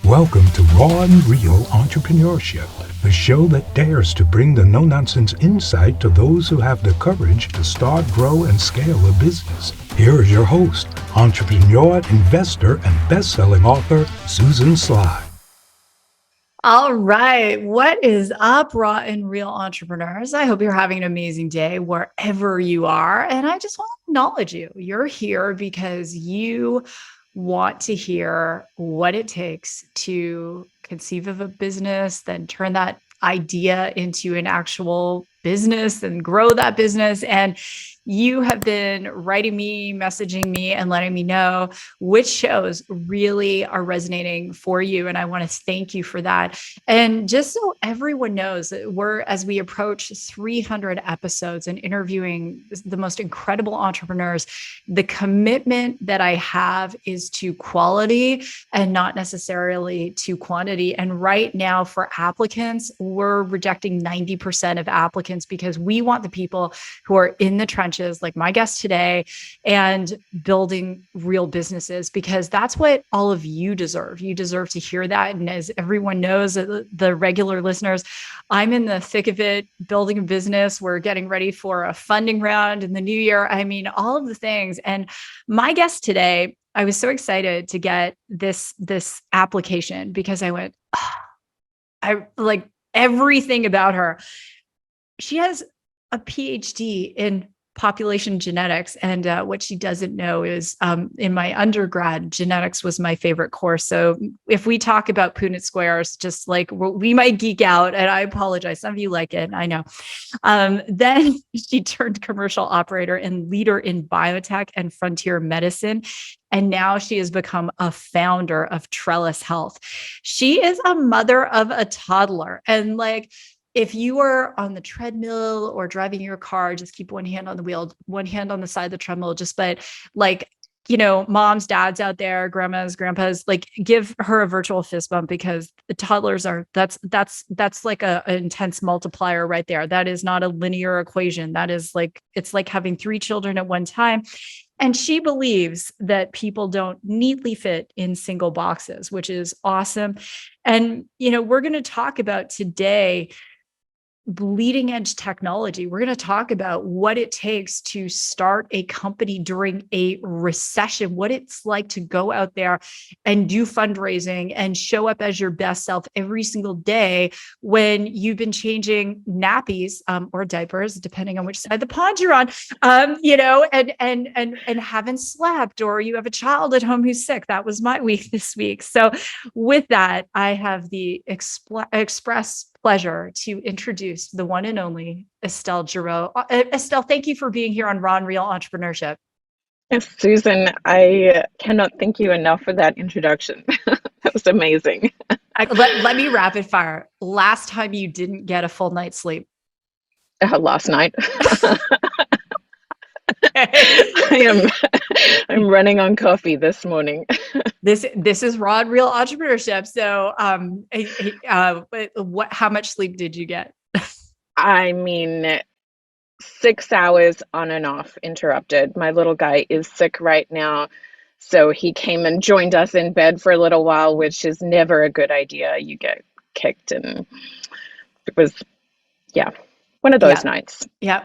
Welcome to Raw and Real Entrepreneurship, the show that dares to bring the no-nonsense insight to those who have the courage to start, grow, and scale a business. Here is your host, entrepreneur, investor, and best-selling author, Susan Sly. All right. What is up, raw and real entrepreneurs? I hope you're having an amazing day wherever you are. And I just want to acknowledge you. You're here because you want to hear what it takes to conceive of a business, then turn that idea into an actual business and grow that business. And you have been writing me, messaging me, and letting me know which shows really are resonating for you. And I want to thank you for that. And just so everyone knows that as we approach 300 episodes and interviewing the most incredible entrepreneurs, the commitment that I have is to quality and not necessarily to quantity. And right now for applicants, we're rejecting 90% of applicants because we want the people who are in the trenches, like my guest today, and building real businesses, because that's what all of you deserve. You deserve to hear that. And as everyone knows, the regular listeners, I'm in the thick of it, building a business. We're getting ready for a funding round in the new year. I mean, all of the things. And my guest today, I was so excited to get this application because I went, oh, I like everything about her. She has a PhD in population genetics. And what she doesn't know is in my undergrad, genetics was my favorite course. So if we talk about Punnett squares, just like we might geek out, and I apologize. Some of you like it, I know. Then she turned commercial operator and leader in biotech and frontier medicine. And now she has become a founder of Trellis Health. She is a mother of a toddler. And like, if you are on the treadmill or driving your car, just keep one hand on the wheel, one hand on the side of the treadmill, but like, moms, dads out there, grandmas, grandpas, like give her a virtual fist bump, because the toddlers that's like an intense multiplier right there. That is not a linear equation. That is like, it's like having 3 children at one time. And she believes that people don't neatly fit in single boxes, which is awesome. And, we're going to talk about today bleeding edge technology. We're going to talk about what it takes to start a company during a recession, what it's like to go out there and do fundraising and show up as your best self every single day when you've been changing nappies or diapers, depending on which side of the pond you're on, and haven't slept, or you have a child at home who's sick. That was my week this week. So with that, I have the express pleasure to introduce the one and only Estelle Giroux. Estelle, thank you for being here on Raw and Real Entrepreneurship. Yes, Susan, I cannot thank you enough for that introduction. That was amazing. Let me rapid fire. Last time you didn't get a full night's sleep? Last night. I'm running on coffee this morning. This is Raw and Real Entrepreneurship. So, how much sleep did you get? I mean, 6 hours on and off, interrupted. My little guy is sick right now, so he came and joined us in bed for a little while, which is never a good idea. You get kicked, and it was, one of those nights. Yeah,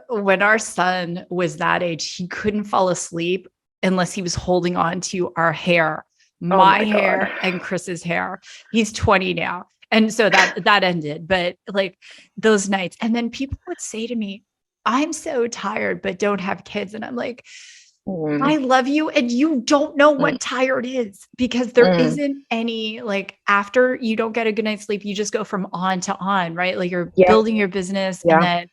when our son was that age, he couldn't fall asleep unless he was holding on to our hair, my hair and Chris's hair. He's 20 now. And so that ended, but like those nights. And then people would say to me, I'm so tired, but don't have kids. And I'm like, I love you. And you don't know what tired is, because there isn't any, like, after you don't get a good night's sleep, you just go from on to on, right? Like you're building your business and then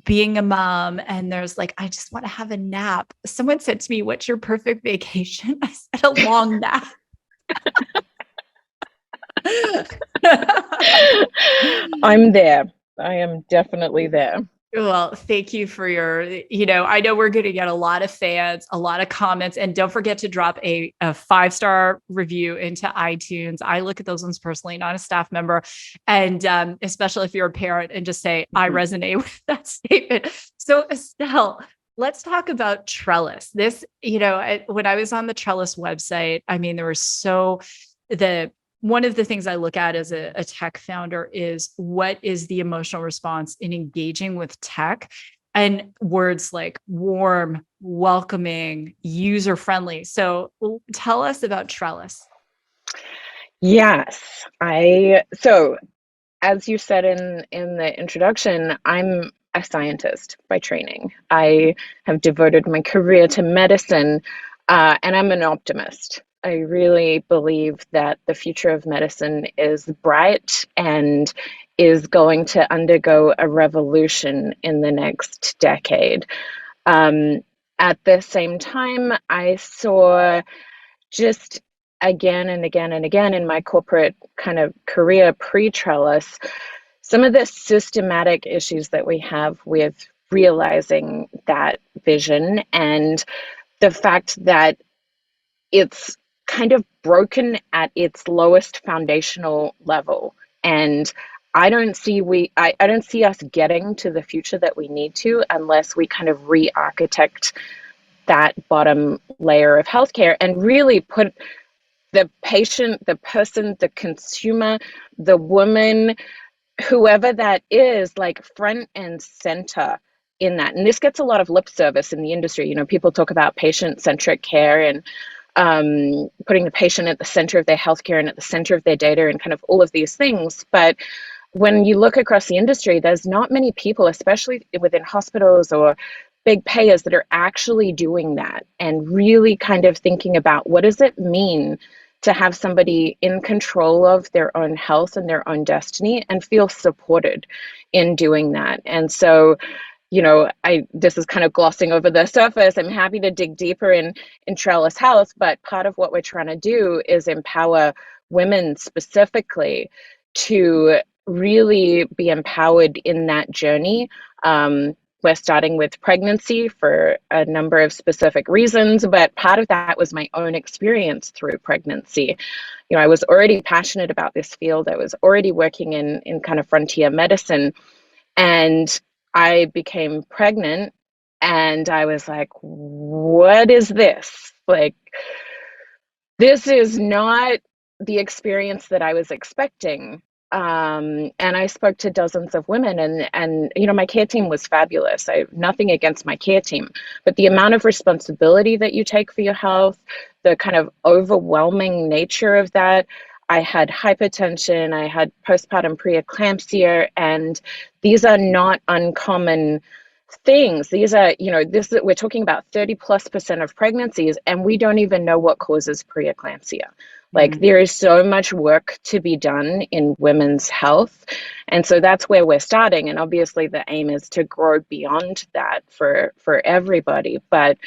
being a mom, and there's like, I just want to have a nap. Someone said to me, what's your perfect vacation? I said, a long nap. I'm there. I am definitely there. Well, thank you for your, I know we're going to get a lot of fans, a lot of comments, and don't forget to drop a 5-star review into iTunes. I look at those ones personally, not a staff member. And especially if you're a parent, and just say, I resonate with that statement. So Estelle, let's talk about Trellis. This, when I was on the Trellis website, I mean, there was the one of the things I look at as a tech founder is what is the emotional response in engaging with tech, and words like warm, welcoming, user friendly. So tell us about Trellis. Yes, so as you said in the introduction, I'm a scientist by training. I have devoted my career to medicine, and I'm an optimist. I really believe that the future of medicine is bright and is going to undergo a revolution in the next decade. Um, at the same time, I saw just again and again and again in my corporate kind of career pre-Trellis, some of the systematic issues that we have with realizing that vision, and the fact that it's kind of broken at its lowest foundational level. And I don't see us getting to the future that we need to unless we kind of re-architect that bottom layer of healthcare and really put the patient, the person, the consumer, the woman, whoever that is, like front and center in that. And this gets a lot of lip service in the industry. You know, people talk about patient-centric care and putting the patient at the center of their healthcare and at the center of their data and kind of all of these things. But when you look across the industry, there's not many people, especially within hospitals or big payers, that are actually doing that and really kind of thinking about what does it mean to have somebody in control of their own health and their own destiny and feel supported in doing that. And so, you know, this is kind of glossing over the surface. I'm happy to dig deeper in Trellis Health, but part of what we're trying to do is empower women specifically to really be empowered in that journey. We're starting with pregnancy for a number of specific reasons, but part of that was my own experience through pregnancy. You know, I was already passionate about this field. I was already working in kind of frontier medicine, and I became pregnant, and I was like, what is this? Like, this is not the experience that I was expecting. And I spoke to dozens of women, and you know, my care team was fabulous. I have nothing against my care team, but the amount of responsibility that you take for your health, the kind of overwhelming nature of that. I had hypertension, I had postpartum preeclampsia, and these are not uncommon things. These are, you know, we're talking about 30+% of pregnancies, and we don't even know what causes preeclampsia. Like, there is so much work to be done in women's health. And so that's where we're starting. And obviously the aim is to grow beyond that for everybody. But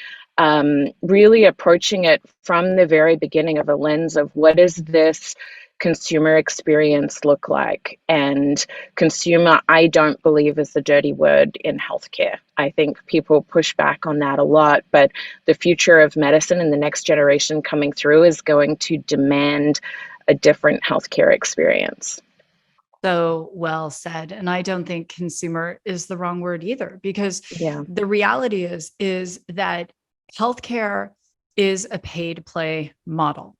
really approaching it from the very beginning of a lens of what is this consumer experience look like? And consumer, I don't believe, is the dirty word in healthcare. I think people push back on that a lot, but the future of medicine and the next generation coming through is going to demand a different healthcare experience. So well said. And I don't think consumer is the wrong word either, because Yeah. the reality is that healthcare is a pay to play model.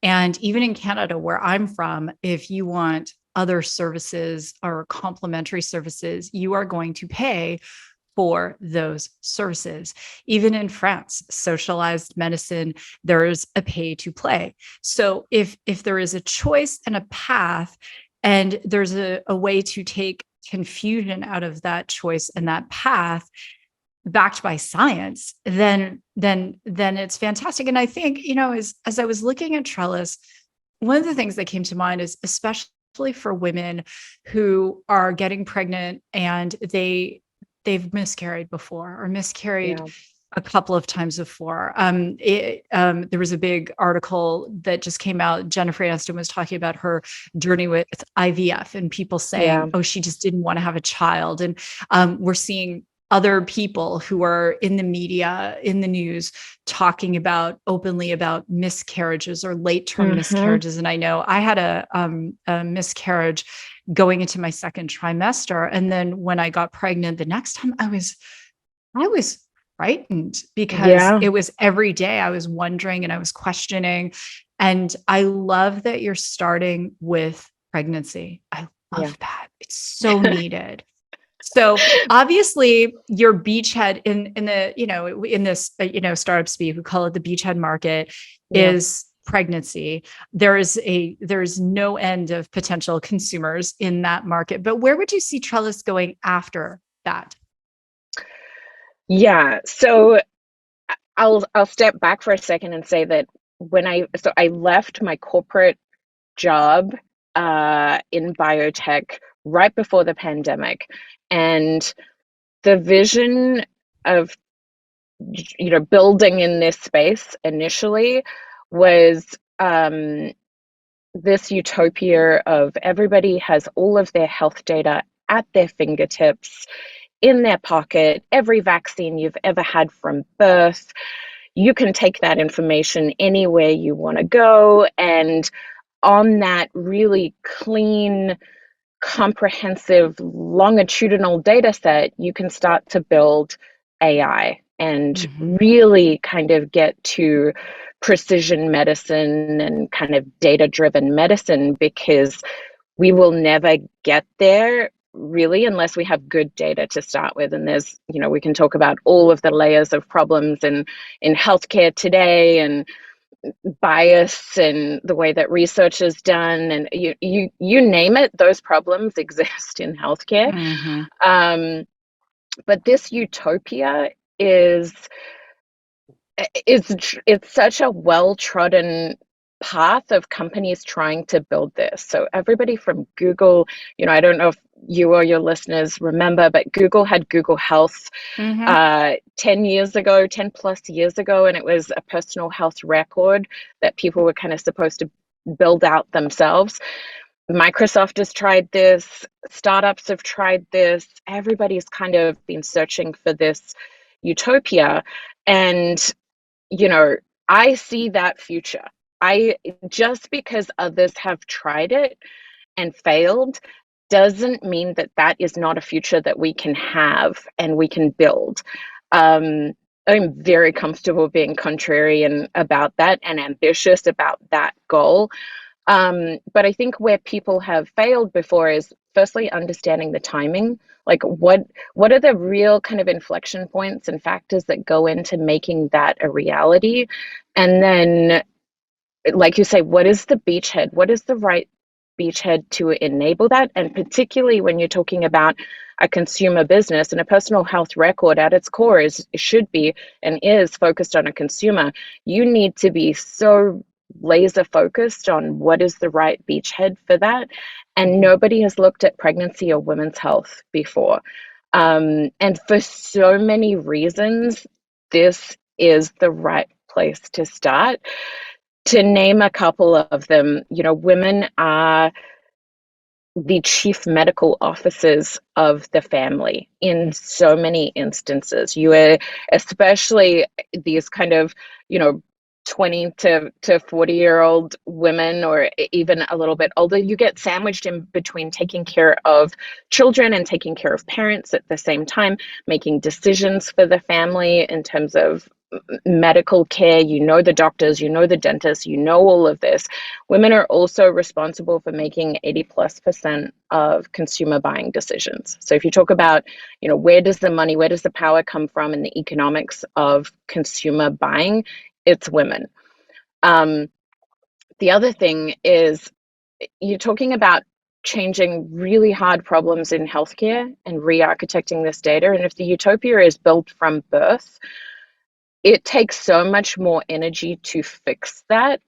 And even in Canada, where I'm from, if you want other services or complementary services, you are going to pay for those services. Even in France, socialized medicine, there's a pay to play. So if there is a choice and a path, and there's a way to take confusion out of that choice and that path, backed by science, then it's fantastic. And I think, you know, as I was looking at Trellis, one of the things that came to mind is, especially for women who are getting pregnant and they've miscarried before, or miscarried Yeah. a couple of times before. There was a big article that just came out. Jennifer Aniston was talking about her journey with IVF, and people saying, Yeah. "Oh, she just didn't want to have a child." And we're seeing other people who are in the media, in the news, talking about openly about miscarriages or late term miscarriages. And I know I had a miscarriage going into my second trimester, and then when I got pregnant the next time, I was frightened because Yeah. it was every day I was wondering and I was questioning. And I love that you're starting with pregnancy. I Yeah. love that. It's so needed. So obviously your beachhead in the, in this, startup speak, we call it the beachhead market, Yeah. is pregnancy. There's no end of potential consumers in that market. But where would you see Trellis going after that? Yeah. So I'll step back for a second and say that I left my corporate job in biotech right before the pandemic, and the vision of building in this space initially was this utopia of everybody has all of their health data at their fingertips, in their pocket, every vaccine you've ever had from birth. You can take that information anywhere you want to go, and on that really clean, comprehensive, longitudinal data set, you can start to build AI and Mm-hmm. really kind of get to precision medicine and kind of data-driven medicine, because we will never get there really unless we have good data to start with. And there's, we can talk about all of the layers of problems in healthcare today, and bias and the way that research is done, and you name it, those problems exist in healthcare. Mm-hmm. But this utopia is it's such a well-trodden path of companies trying to build this. So everybody from Google, I don't know if you or your listeners remember, but Google had Google Health Mm-hmm. 10 years ago, 10 plus years ago, and it was a personal health record that people were kind of supposed to build out themselves. Microsoft has tried this, startups have tried this, everybody's kind of been searching for this utopia. And you know, I see that future. I Just because others have tried it and failed doesn't mean that that is not a future that we can have and we can build. I'm very comfortable being contrarian about that and ambitious about that goal. But I think where people have failed before is firstly understanding the timing. Like what are the real kind of inflection points and factors that go into making that a reality? And then, like you say, what is the beachhead? What is the right beachhead to enable that? And particularly when you're talking about a consumer business, and a personal health record at its core should be and is focused on a consumer, you need to be so laser focused on what is the right beachhead for that. And nobody has looked at pregnancy or women's health before. And for so many reasons, this is the right place to start. To name a couple of them, women are the chief medical officers of the family in so many instances. You are, especially these kind of, 20 to 40-year-old women, or even a little bit older, you get sandwiched in between taking care of children and taking care of parents at the same time, making decisions for the family in terms of medical care. The doctors, the dentists, all of this. Women are also responsible for making 80+% of consumer buying decisions. So if you talk about, where does the money, where does the power come from in the economics of consumer buying, it's women. The other thing is, you're talking about changing really hard problems in healthcare and re-architecting this data. And if the utopia is built from birth, it takes so much more energy to fix that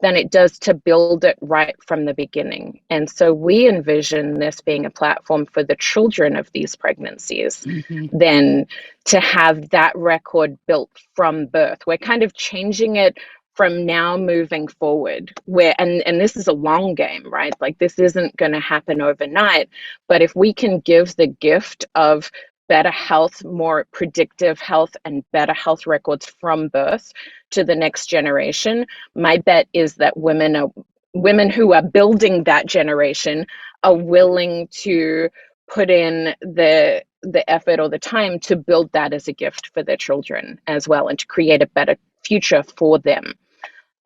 than it does to build it right from the beginning. And so we envision this being a platform for the children of these pregnancies, Mm-hmm. than to have that record built from birth. We're kind of changing it from now moving forward, and this is a long game, right? Like, this isn't going to happen overnight. But if we can give the gift of better health, more predictive health, and better health records from birth to the next generation, my bet is that women who are building that generation are willing to put in the effort or the time to build that as a gift for their children as well, and to create a better future for them.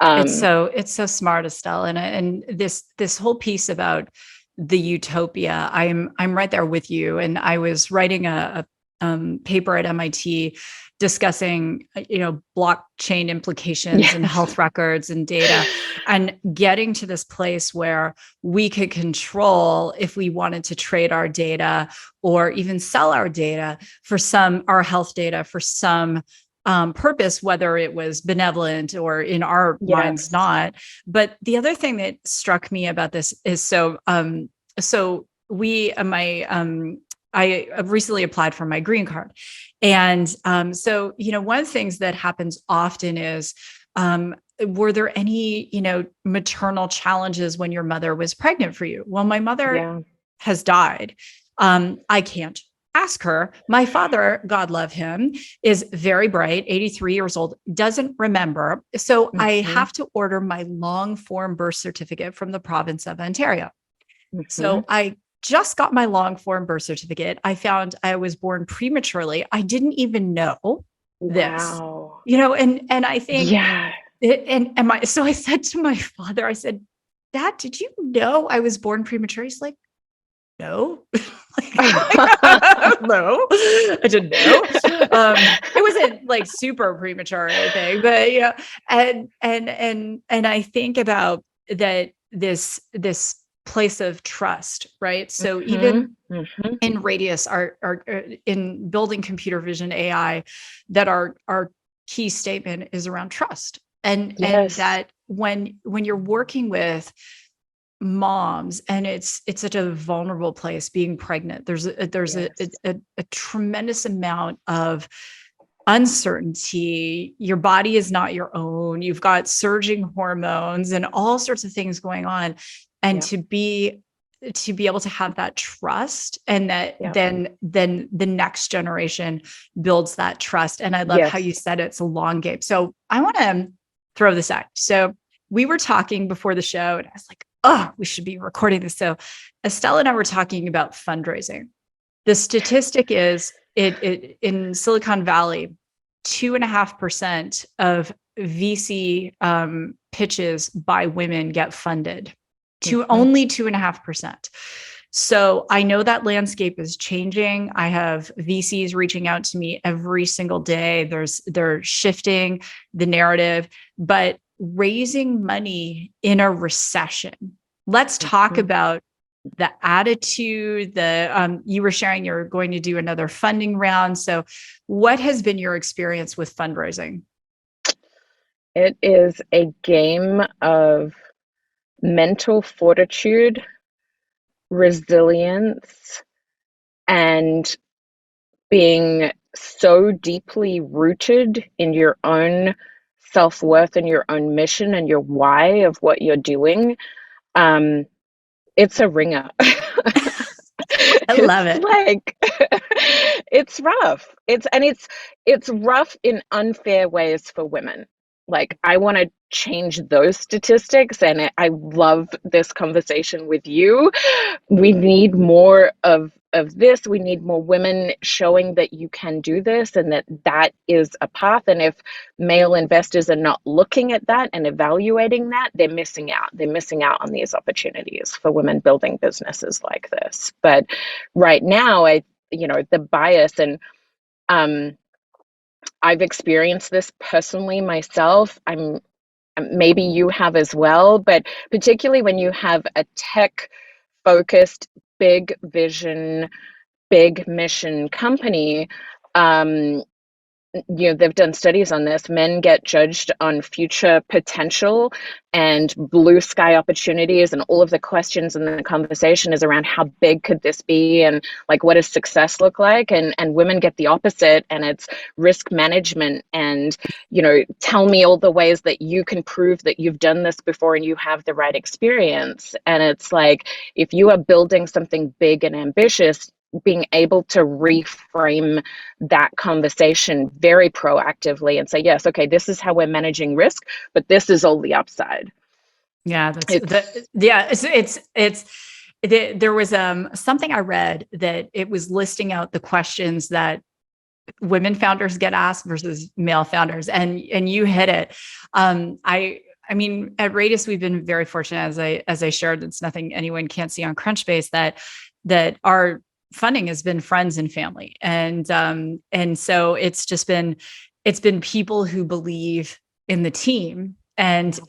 It's so smart, Estelle, and this whole piece about the utopia. I'm right there with you. And I was writing a paper at MIT discussing blockchain implications and health records and data, and getting to this place where we could control if we wanted to trade our data or even sell our data for our health data for some purpose, whether it was benevolent or in our minds not. But the other thing that struck me about this is I recently applied for my green card. And so, one of the things that happens often is, were there any, maternal challenges when your mother was pregnant for you? Well, my mother has died. I can't ask her. My father, God love him, is very bright, 83 years old, doesn't remember. So I have to order my long form birth certificate from the province of Ontario. So I just got my long form birth certificate. I found I was born prematurely. I didn't even know this, and I think, so I said to my father, I said, Dad, did you know I was born premature? He's like, no. No, I didn't know. It wasn't like super premature or anything, but and I think about that this place of trust, right? So even in Radius, our in building computer vision AI, that our key statement is around trust, and that when you're working with moms, and it's such a vulnerable place being pregnant, there's a tremendous amount of uncertainty. Your body is not your own. You've got surging hormones and all sorts of things going on, and to be able to have that trust, and that then the next generation builds that trust. And I love how you said it's a long game. So I want to throw this out. So we were talking before the show, and I was like, oh, we should be recording this. So Estelle and I were talking about fundraising. The statistic is in Silicon Valley, 2.5% of VC pitches by women get funded. Only 2.5%. So I know that landscape is changing. I have VCs reaching out to me every single day. They're shifting the narrative, but raising money in a recession. Let's talk about the attitude. You were sharing you're going to do another funding round. So what has been your experience with fundraising? It is a game of mental fortitude, resilience, and being so deeply rooted in your own self-worth and your own mission and your why of what you're doing. It's a ringer. I love it. Like, it's rough. It's rough in unfair ways for women. Like, I want to change those statistics, and I love this conversation with you. We need more of this. We need more women showing that you can do this, and that is a path. And if male investors are not looking at that and evaluating that, they're missing out. They're missing out on these opportunities for women building businesses like this. But right now, the bias, and I've experienced this personally myself. Maybe you have as well, but particularly when you have a tech focused, big vision, big mission company, they've done studies on this. Men get judged on future potential and blue sky opportunities, and all of the questions in the conversation is around how big could this be, and like, what does success look like? And women get the opposite, and it's risk management, and tell me all the ways that you can prove that you've done this before and you have the right experience. And it's like, if you are building something big and ambitious, being able to reframe that conversation very proactively and say, yes, okay, this is how we're managing risk, but this is all the upside. Yeah, there was something I read that it was listing out the questions that women founders get asked versus male founders, and you hit it. I mean, at Radius, we've been very fortunate, as I shared. It's nothing anyone can't see on Crunchbase, that our funding has been friends and family, and so it's been people who believe in the team, and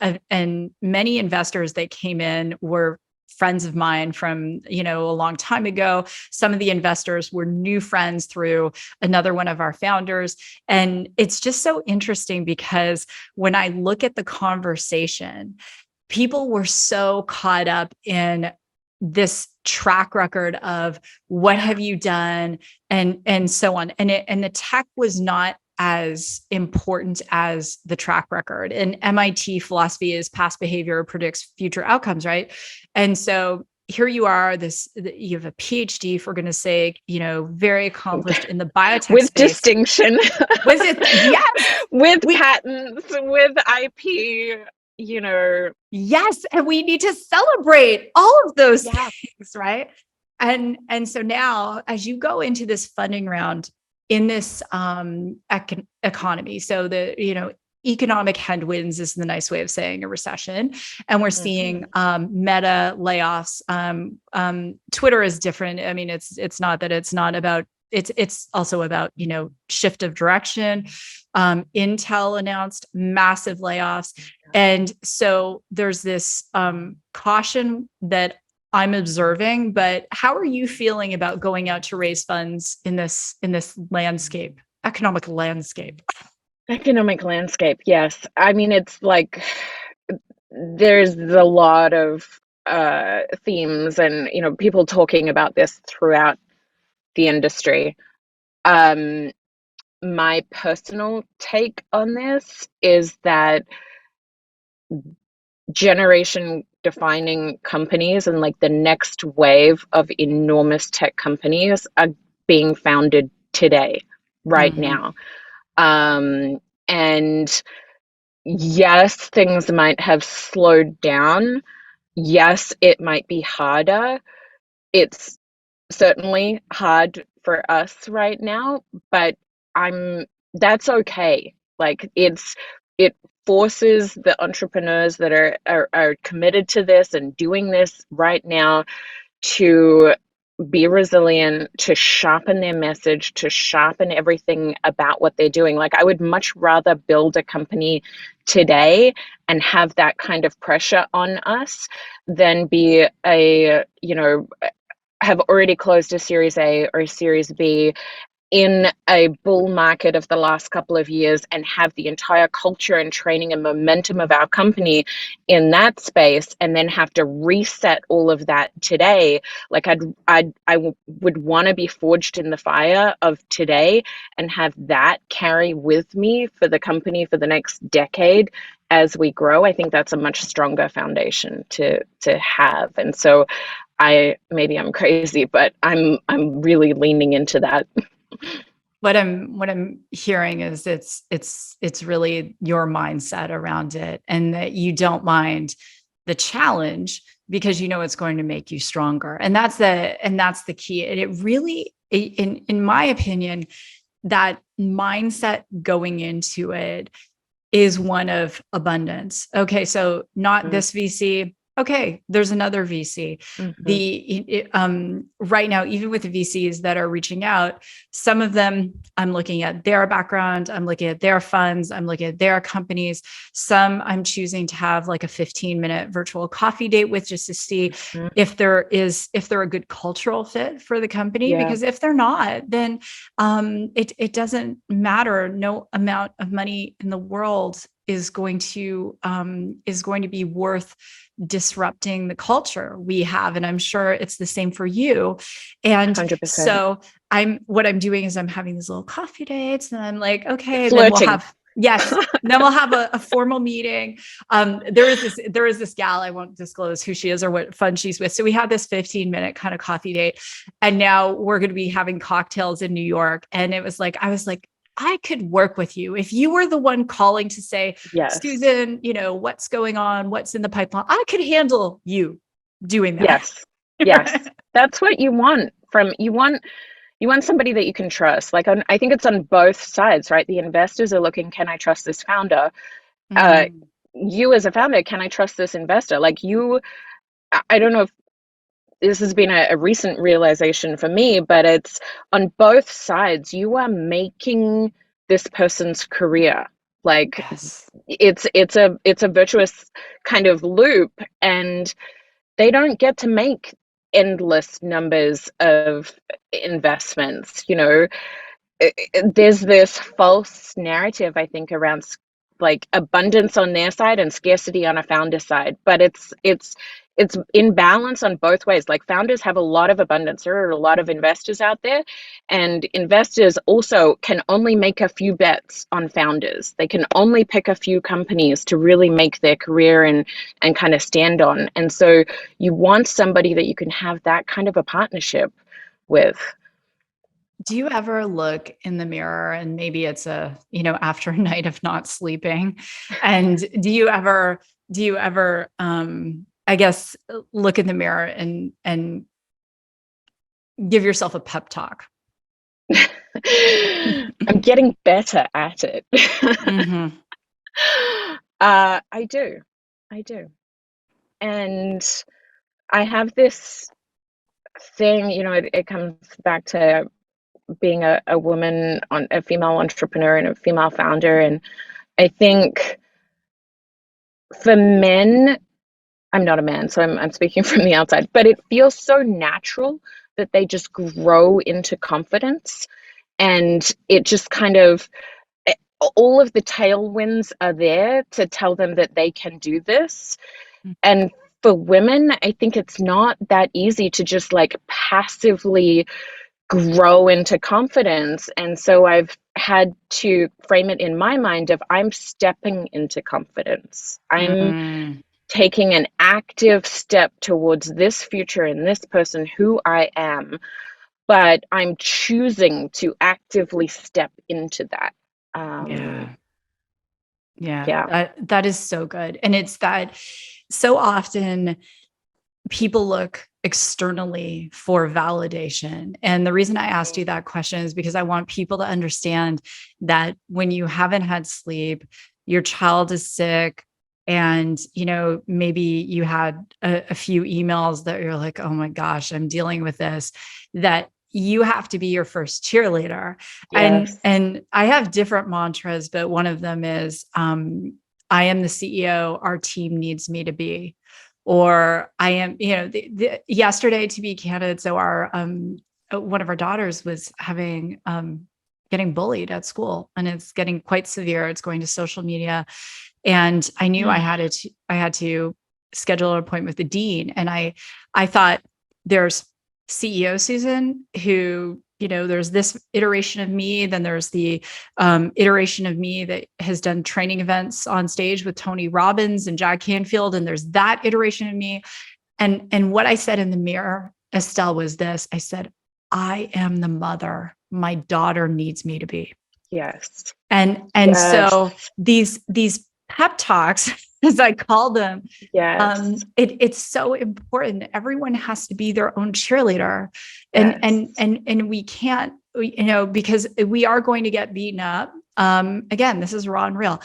many investors that came in were friends of mine from, a long time ago. Some of the investors were new friends through another one of our founders. And it's just so interesting because when I look at the conversation, people were so caught up in this track record of what have you done, and so on. And the tech was not as important as the track record. And MIT philosophy is past behavior predicts future outcomes, right? And so here you are, you have a PhD, for goodness sake, very accomplished in the biotech with space. Distinction. Was it? Yes. With patents, with IP, Yes. And we need to celebrate all of those things, right? And so now, as you go into this funding round in this economy, so economic headwinds is the nice way of saying a recession, and we're seeing meta layoffs. Twitter is different. I mean, it's not that it's not about. It's also about shift of direction. Intel announced massive layoffs, and so there's this caution that I'm observing. But how are you feeling about going out to raise funds in this landscape, economic landscape? Economic landscape, yes. I mean, it's like there's a lot of themes and people talking about this throughout the industry. My personal take on this is that generation defining companies and like the next wave of enormous tech companies are being founded today, right now. And yes, things might have slowed down. Yes, it might be harder. It's certainly hard for us right now, but that's okay. Like it forces the entrepreneurs that are committed to this and doing this right now to be resilient, to sharpen their message, to sharpen everything about what they're doing. Like I would much rather build a company today and have that kind of pressure on us than be have already closed a Series A or a Series B in a bull market of the last couple of years and have the entire culture and training and momentum of our company in that space, and then have to reset all of that today. Like I would want to be forged in the fire of today and have that carry with me for the company for the next decade as we grow. I think that's a much stronger foundation to have. And so maybe I'm crazy, but I'm really leaning into that. What I'm hearing is it's really your mindset around it, and that you don't mind the challenge because it's going to make you stronger. And that's the key. And it really, in my opinion, that mindset going into it is one of abundance. Okay, so not this VC. Okay, there's another VC. Right now, even with the VCs that are reaching out, some of them, I'm looking at their background, I'm looking at their funds, I'm looking at their companies. Some I'm choosing to have like a 15-minute virtual coffee date with, just to see if they're a good cultural fit for the company. Because if they're not, then it doesn't matter. No amount of money in the world is going to be worth disrupting the culture we have. And I'm sure it's the same for you. And 100%. so what I'm doing is I'm having these little coffee dates, and I'm like, okay, Flirting. then we'll have, then we'll have a formal meeting. There is this gal, I won't disclose who she is or what fund she's with. So we have this 15-minute kind of coffee date, and now we're going to be having cocktails in New York. And I was like, I could work with you if you were the one calling to say, Susan, what's going on? What's in the pipeline? I could handle you doing that. Yes. Yes, that's what you want from you want somebody that you can trust. Like I think it's on both sides, right? The investors are looking, can I trust this founder? Uh, Mm, you as a founder, can I trust this investor? Like I don't know if this has been a recent realization for me, but it's on both sides. You are making this person's career. Like yes. it's a virtuous kind of loop, and they don't get to make endless numbers of investments. There's this false narrative, I think, around like abundance on their side and scarcity on a founder side, but it's in balance on both ways. Like founders have a lot of abundance. There are a lot of investors out there, and investors also can only make a few bets on founders. They can only pick a few companies to really make their career and kind of stand on. And so you want somebody that you can have that kind of a partnership with. Do you ever look in the mirror and maybe it's after a night of not sleeping? And do you ever I guess look in the mirror and give yourself a pep talk? I'm getting better at it. Hmm. I do. I do. And I have this thing, it comes back to being a woman, on a female entrepreneur and a female founder. And I think for men, I'm not a man, so I'm speaking from the outside, but it feels so natural that they just grow into confidence, and it just kind of all of the tailwinds are there to tell them that they can do this. And for women, I think it's not that easy to just like passively grow into confidence. And so I've had to frame it in my mind of I'm stepping into confidence. I'm Mm, taking an active step towards this future and this person who I am, but I'm choosing to actively step into that. Um, yeah. Yeah. yeah. That is so good. And it's that so often people look externally for validation. And the reason I asked you that question is because I want people to understand that when you haven't had sleep, your child is sick, and maybe you had a few emails that you're like, oh my gosh, I'm dealing with this, that you have to be your first cheerleader. and Yes. and I have different mantras, but one of them is, I am the CEO our team needs me to be. Or I am, yesterday, to be candid, so our one of our daughters was having getting bullied at school, and it's getting quite severe. It's going to social media, and I knew I had to schedule an appointment with the dean. And I thought, there's CEO Susan, who, there's this iteration of me, then there's the iteration of me that has done training events on stage with Tony Robbins and Jack Canfield, and there's that iteration of me. And what I said in the mirror, Estelle, was this: I said, I am the mother my daughter needs me to be. Yes. And Yes. so these pep talks, as I call them, Yes. it's so important. Everyone has to be their own cheerleader, and Yes. and we can't, because we are going to get beaten up. Again, this is raw and real.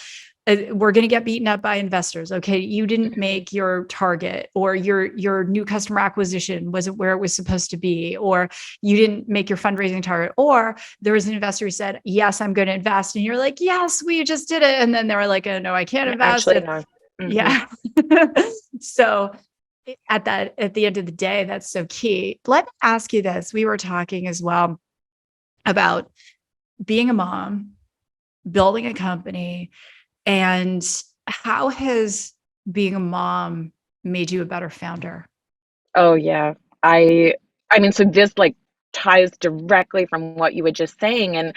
We're going to get beaten up by investors. Okay, you didn't make your target, or your new customer acquisition wasn't where it was supposed to be, or you didn't make your fundraising target, or there was an investor who said, yes, I'm going to invest, and you're like, yes, we just did it, and then they were like, oh no, I can't invest. Actually, And no. Hmm. yeah. So at the end of the day, that's so key. Let me ask you this. We were talking as well about being a mom, building a company, and how has being a mom made you a better founder? Oh yeah. I mean, so this like ties directly from what you were just saying. And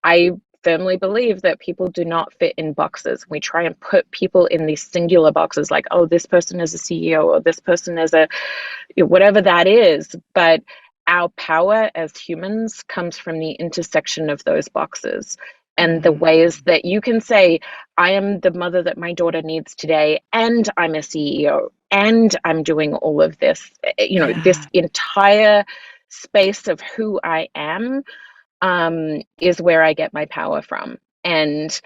I firmly believe that people do not fit in boxes. We try and put people in these singular boxes, like, oh, this person is a CEO, or this person is a whatever that is. But our power as humans comes from the intersection of those boxes. And the ways Mm, that you can say, I am the mother that my daughter needs today, and I'm a CEO. and I'm doing all of this, this Yeah. entire space of who I am, is where I get my power from. And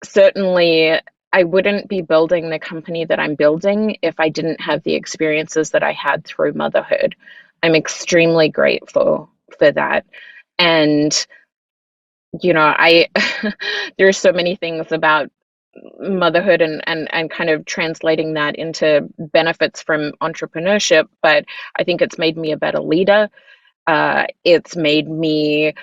certainly, I wouldn't be building the company that I'm building if I didn't have the experiences that I had through motherhood. I'm extremely grateful for that. And, I there's so many things about motherhood and kind of translating that into benefits from entrepreneurship, but I think it's made me a better leader. It's made me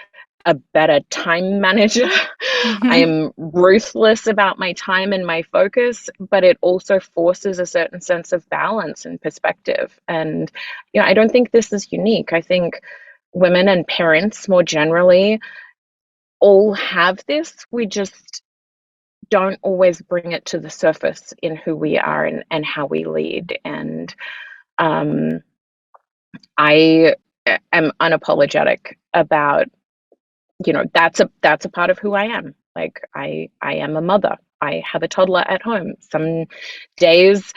a better time manager. I Mhm. am ruthless about my time and my focus, but it also forces a certain sense of balance and perspective. And, I don't think this is unique. I think women and parents more generally all have this. We just don't always bring it to the surface in who we are and how we lead. And um, I am unapologetic about, that's a part of who I am. Like I am a mother. I have a toddler at home. Some days,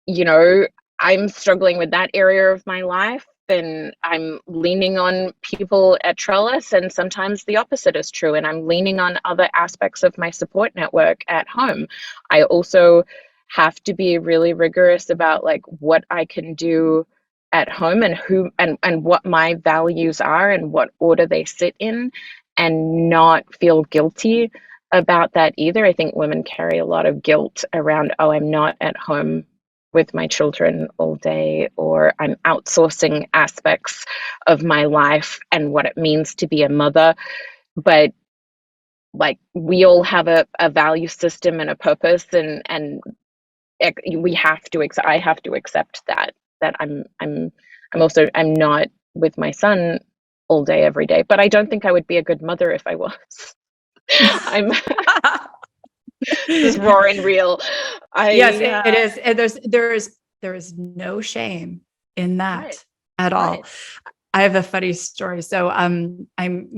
you know, I'm struggling with that area of my life, then I'm leaning on people at Trellis, and sometimes the opposite is true, and I'm leaning on other aspects of my support network at home. I also have to be really rigorous about like what I can do at home and who and what my values are and what order they sit in, and not feel guilty about that either. I think women carry a lot of guilt around, oh, I'm not at home with my children all day, or I'm outsourcing aspects of my life and what it means to be a mother. But like we all have a value system and a purpose, and we have to I have to accept that I'm not with my son all day every day, but I don't think I would be a good mother if I was. I'm this is raw and real. Yes, I it is. And there is no shame in Right, that at all. right. I have a funny story. So I'm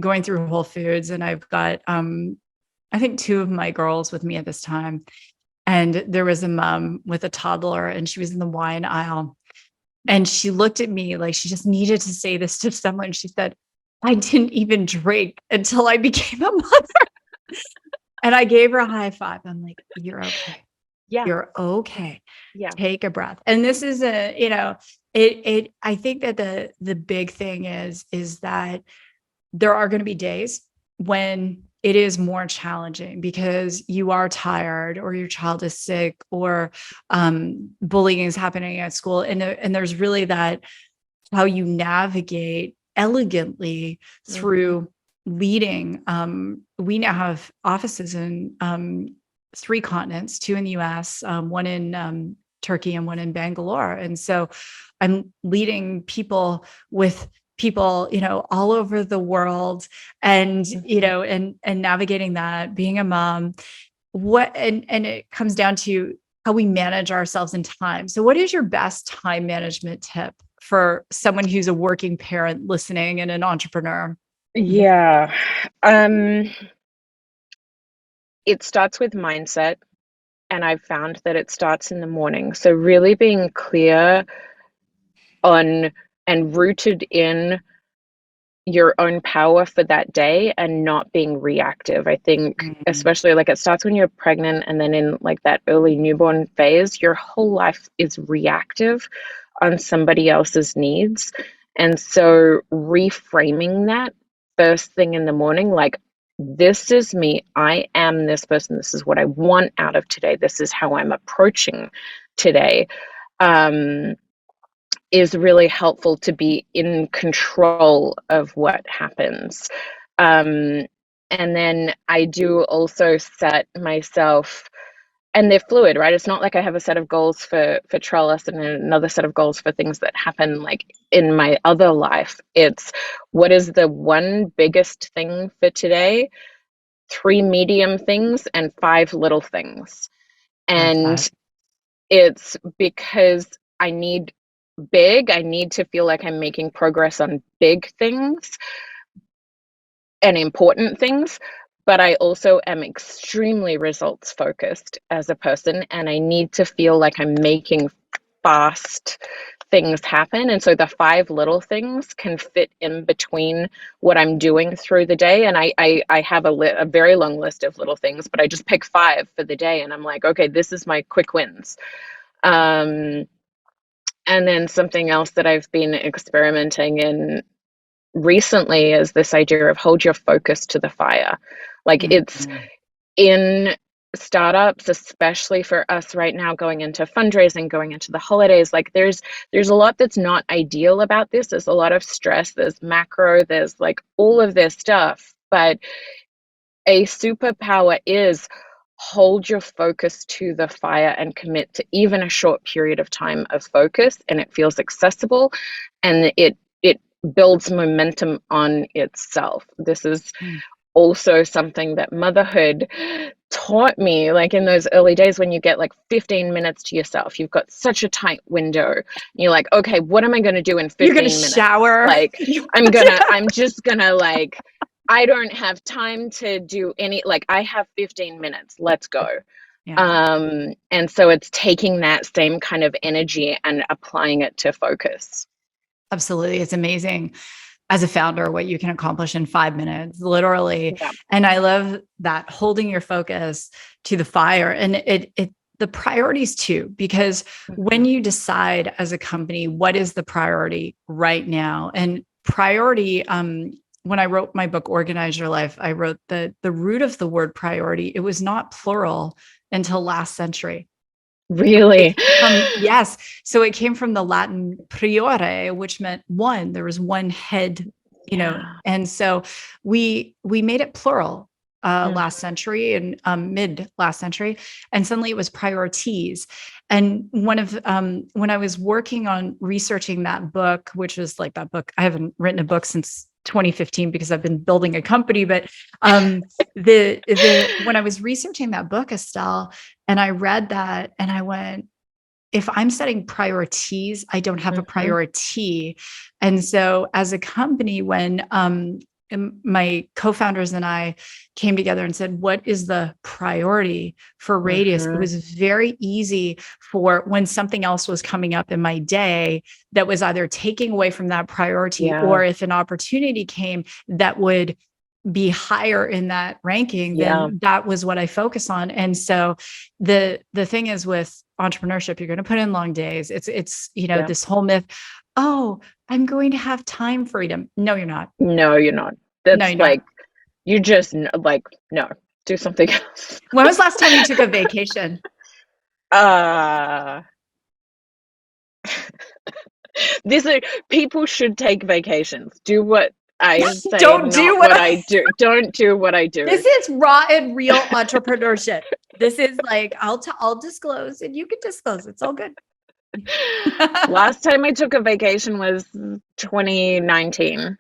going through Whole Foods and I've got I think two of my girls with me at this time. And there was a mom with a toddler and she was in the wine aisle. And she looked at me like she just needed to say this to someone. She said, I didn't even drink until I became a mother. And I gave her a high five. I'm like, you're okay. Yeah, You're okay. yeah. Take a breath. And this is it I think that the big thing is that there are going to be days when it is more challenging because you are tired or your child is sick or bullying is happening at school. And there's really that how you navigate elegantly Mhm. through leading. We now have offices in three continents, two in the US, one in Turkey and one in Bangalore. And so I'm leading people with people, all over the world and, Mhm. and navigating that, being a mom, and it comes down to how we manage ourselves in time. So what is your best time management tip for someone who's a working parent listening and an entrepreneur? Mhm. Yeah. Um, it starts with mindset, and I've found that it starts in the morning. So really being clear on and rooted in your own power for that day and not being reactive. I think Mm. especially like it starts when you're pregnant, and then in like that early newborn phase, your whole life is reactive on somebody else's needs. And so reframing that first thing in the morning, like, this is me, I am this person, this is what I want out of today, this is how I'm approaching today, um, is really helpful to be in control of what happens. Um, and then I do also set myself, and they're fluid, right? It's not like I have a set of goals for Trellis and then another set of goals for things that happen like in my other life. It's what is the one biggest thing for today, three medium things, and five little things. Love that. And it's because I need to feel like I'm making progress on big things and important things, but I also am extremely results focused as a person, and I need to feel like I'm making fast things happen. And so the 5 little things can fit in between what I'm doing through the day. And I have a very long list of little things, but I just pick 5 for the day. And I'm like, okay, this is my quick wins. And then something else that I've been experimenting in recently is this idea of hold your focus to the fire. Like it's in startups, especially for us right now, going into fundraising, going into the holidays, like there's a lot that's not ideal about this. There's a lot of stress, there's macro, there's like all of this stuff. But a superpower is hold your focus to the fire and commit to even a short period of time of focus, and it feels accessible, and it builds momentum on itself. This is also something that motherhood taught me, like in those early days when you get like 15 minutes to yourself, you've got such a tight window. You're like, okay, what am I going to do in 15 minutes? You're going to shower. Like, I'm just going to like, I don't have time to do any, like I have 15 minutes, let's go. Yeah. And so it's taking that same kind of energy and applying it to focus. Absolutely. It's amazing as a founder, what you can accomplish in 5 minutes, literally. Yeah. And I love that holding your focus to the fire, and the priorities too, because when you decide as a company, what is the priority right now, and priority, when I wrote my book, Organize Your Life, I wrote the root of the word priority. It was not plural until last century. Really? Yes. So it came from the Latin priore, which meant one. There was one head, you know, and so we made it plural last century and mid last century, and suddenly it was priorities. And one of when I was working on researching that book, which was like that book, I haven't written a book since 2015 because I've been building a company, but when I was researching that book, Estelle, and I read that and I went, if I'm setting priorities, I don't have a priority. And so as a company, when my co-founders and I came together and said, what is the priority for Radius? It was very easy for when something else was coming up in my day that was either taking away from that priority, or if an opportunity came that would be higher in that ranking, then that was what I focus on. And so the thing is with entrepreneurship, you're going to put in long days. It's this whole myth, oh, I'm going to have time freedom. No, you're not. No, you're not. That's like, you just like, no, do something else. When was the last time you took a vacation? People should take vacations. Do what I say. Don't do what I do. Don't do what I do. This is raw and real entrepreneurship. This is like, I'll disclose and you can disclose. It's all good. Last time I took a vacation was 2019.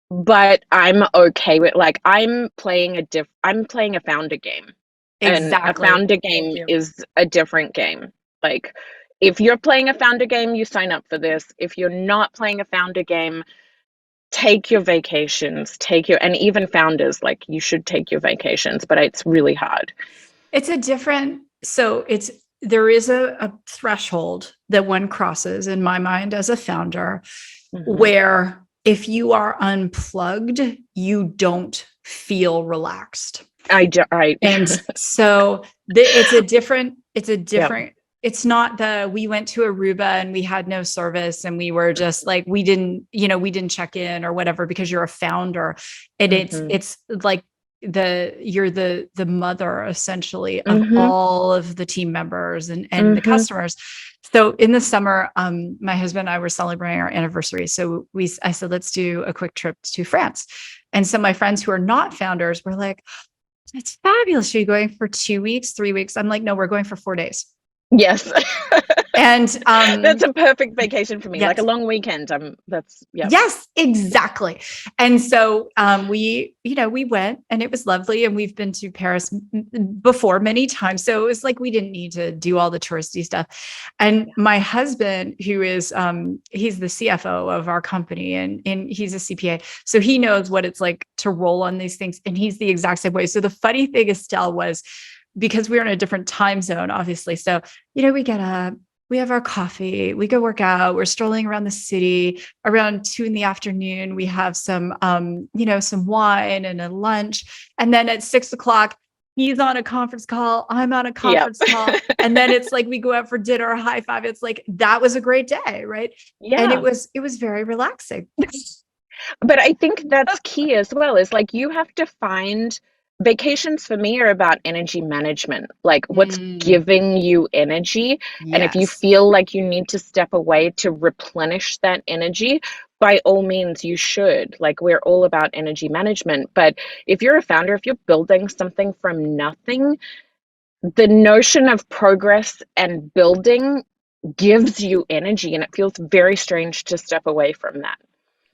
But I'm okay with, like, I'm playing a founder game. Exactly. And a founder game is a different game. Like, if you're playing a founder game, you sign up for this. If you're not playing a founder game, take your vacations, and even founders, like, you should take your vacations, but it's really hard. There is a threshold that one crosses in my mind as a founder, where if you are unplugged, you don't feel relaxed. And so it's a different, it's not we went to Aruba and we had no service and we were just like, we didn't check in or whatever, because you're a founder. And it's like you're the mother essentially of all of the team members and the customers. So in the summer, my husband and I were celebrating our anniversary. So I said, let's do a quick trip to France. And so my friends who are not founders were like, it's fabulous. Are you going for 2 weeks, 3 weeks? I'm like, no, we're going for 4 days. Yes. And that's a perfect vacation for me. Yes. Like a long weekend. Yes, exactly. And so we went and it was lovely. And we've been to Paris before many times. So it was like, we didn't need to do all the touristy stuff. And my husband, who is, he's the CFO of our company and he's a CPA. So he knows what it's like to roll on these things. And he's the exact same way. So the funny thing, Estelle, was because we're in a different time zone, obviously. So, we get up, we have our coffee, we go work out, we're strolling around the city. Around 2 in the afternoon, we have some, some wine and a lunch. And then at 6 o'clock, he's on a conference call, I'm on a Yep. conference call. And then it's like we go out for dinner, high five. It's like that was a great day, right? And Yeah. it was very relaxing. But I think that's key as well, is like you have to find vacations for me are about energy management, like what's Mm, giving you energy. And if you yes. feel like you need to step away to replenish that energy, by all means, you should. Like, we're all about energy management. But if you're a founder, if you're building something from nothing, the notion of progress and building gives you energy, and it feels very strange to step away from that.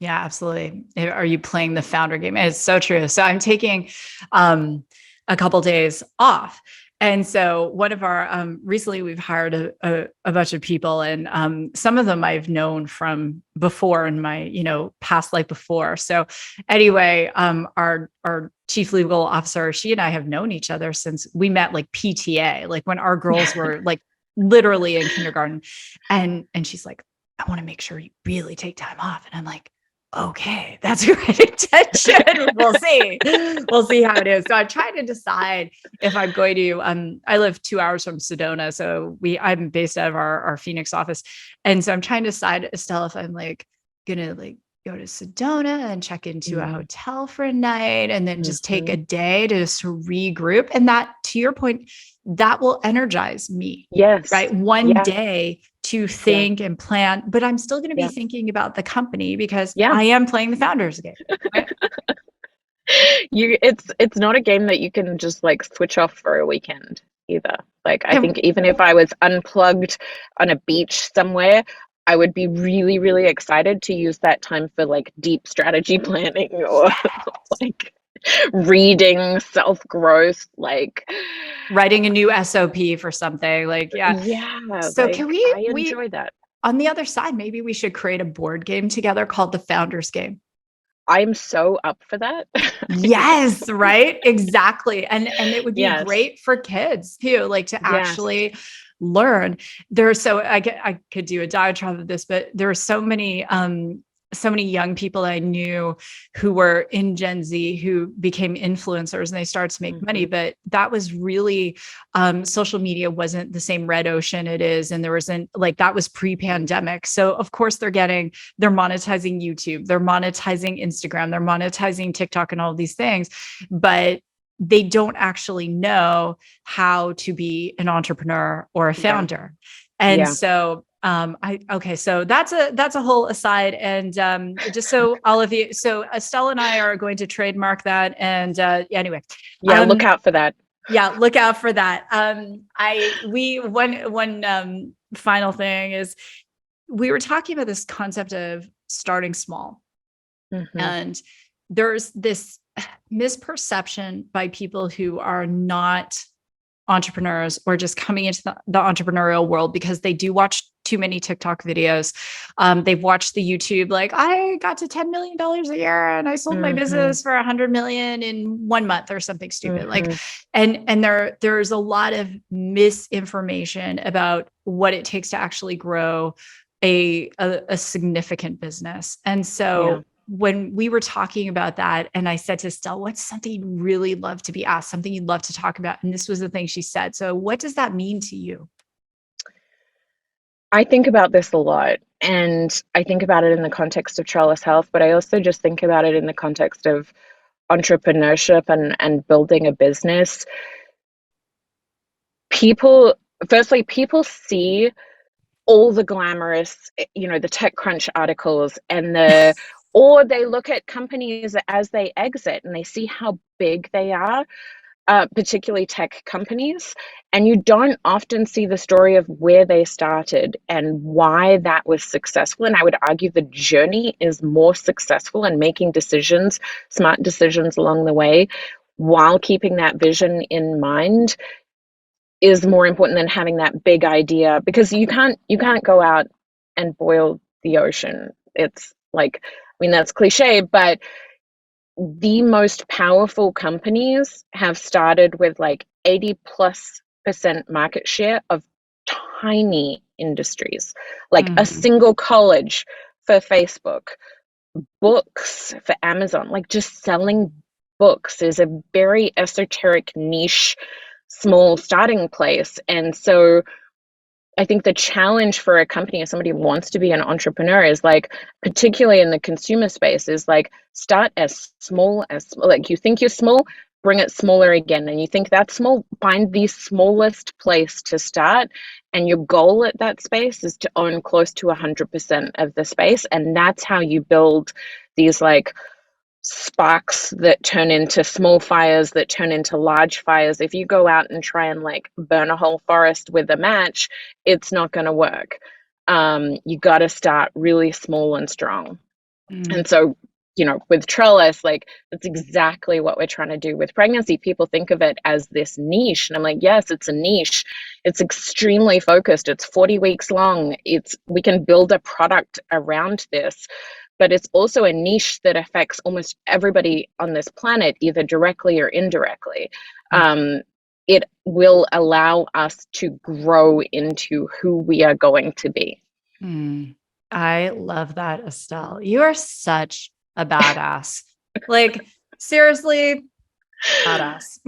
Yeah, absolutely. Are you playing the founder game? And it's so true. So I'm taking a couple days off. And so one of our recently we've hired a bunch of people, and some of them I've known from before in my past life before. So anyway, our chief legal officer, she and I have known each other since we met like PTA, like when our girls were like literally in kindergarten, and she's like, I want to make sure you really take time off, and I'm like, okay, that's great intention. We'll see. We'll see how it is. So I'm trying to decide if I'm going to, I live 2 hours from Sedona. So I'm based out of our Phoenix office. And so I'm trying to decide, Estelle, if I'm like gonna like go to Sedona and check into a Mm, hotel for a night and then just take a mhm. day to just regroup. And that, to your point, that will energize me, Yes. right? One Yeah. day to Yeah. think and plan, but I'm still going to be Yeah. thinking about the company because Yeah. I am playing the founders game. Right? It's not a game that you can just like switch off for a weekend either. Like, I And think even if I was unplugged on a beach somewhere, I would be really, really excited to use that time for like deep strategy planning or yes, like reading, self-growth, like writing a new SOP for something like, yeah. yeah, So can like we, I enjoy that. on the other side, maybe we should create a board game together called the founders game. I'm so up for that. Yes, right? Exactly. And it would be Yes. great for kids too, like to Yes. actually learn. There's so I could do a diatribe of this, but there are so many young people I knew who were in Gen Z who became influencers and they started to make money. Hmm. But that was really social media wasn't the same red ocean it is. And there wasn't like that was pre-pandemic. So of course they're monetizing YouTube, they're monetizing Instagram, they're monetizing TikTok and all of these things, but they don't actually know how to be an entrepreneur or a Yeah. founder. And Yeah. so so that's a whole aside. And just so all of you, so Estelle and I are going to trademark that. And anyway, Yeah, look um, out for that. yeah, look out for that. One final thing is we were talking about this concept of starting small. Hmm. And there's this misperception by people who are not entrepreneurs or just coming into the entrepreneurial world because they do watch too many TikTok videos. They've watched the YouTube, like I got to $10 million a year and I sold my Hmm. business for 100 million in 1 month or something stupid. Like, Hmm. and there's a lot of misinformation about what it takes to actually grow a significant business. And Yeah. so when we were talking about that, and I said to Estelle, what's something you'd really love to be asked, something you'd love to talk about? And this was the thing she said. So, what does that mean to you? I think about this a lot, and I think about it in the context of Trellis Health, but I also just think about it in the context of entrepreneurship and building a business. People, firstly, people see all the glamorous, the TechCrunch articles or they look at companies as they exit and they see how big they are, particularly tech companies, and you don't often see the story of where they started and why that was successful. And I would argue the journey is more successful and making decisions, smart decisions along the way, while keeping that vision in mind is more important than having that big idea, because you can't go out and boil the ocean. It's like, I mean, that's cliche, but the most powerful companies have started with like 80+% market share of tiny industries, like a Mm, single college for Facebook, books for Amazon. Like, just selling books is a very esoteric niche, small starting place. And so I think the challenge for a company, if somebody wants to be an entrepreneur, is like, particularly in the consumer space, is like, start as small as, like, you think you're small, bring it smaller again. And you think that's small, find the smallest place to start. And your goal at that space is to own close to 100% of the space. And that's how you build these like sparks that turn into small fires that turn into large fires. If you go out and try and like burn a whole forest with a match, it's not going to work. You got to start really small and strong. mm, And so, with Trellis, like, that's exactly what we're trying to do with pregnancy. People think of it as this niche. And I'm like, yes, it's a niche. It's extremely focused. It's 40 weeks long. We can build a product around this, but it's also a niche that affects almost everybody on this planet, either directly or indirectly. It will allow us to grow into who we are going to be. mm. I love that, Estelle. You are such a badass. Like, seriously, badass.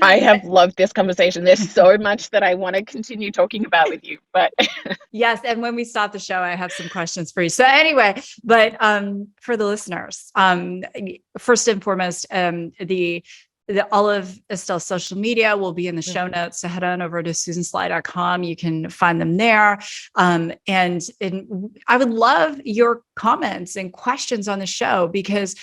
I have loved this conversation. There's so much that I want to continue talking about with you, but Yes, and when we stop the show, I have some questions for you. So anyway, but for the listeners, first and foremost, the all of Estelle's social media will be in the show notes. So head on over to susansly.com. You can find them there. And I would love your comments and questions on the show, because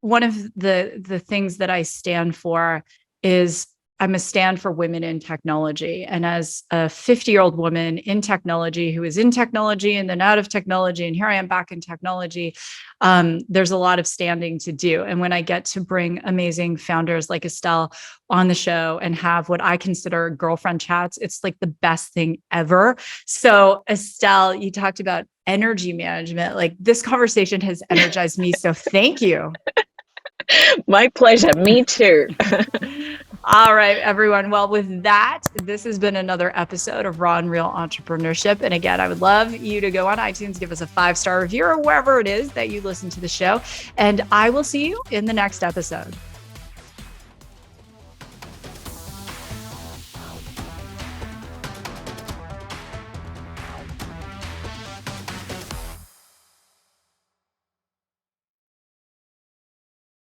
one of the things that I stand for is I'm a stand for women in technology. And as a 50-year-old woman in technology, who is in technology and then out of technology, and here I am back in technology, there's a lot of standing to do. And when I get to bring amazing founders like Estelle on the show and have what I consider girlfriend chats, it's like the best thing ever. So Estelle, you talked about energy management. Like, this conversation has energized me. So thank you. my pleasure. Me too. All right, everyone. Well, with that, this has been another episode of Raw and Real Entrepreneurship. And again, I would love you to go on iTunes, give us a 5-star review or wherever it is that you listen to the show. And I will see you in the next episode.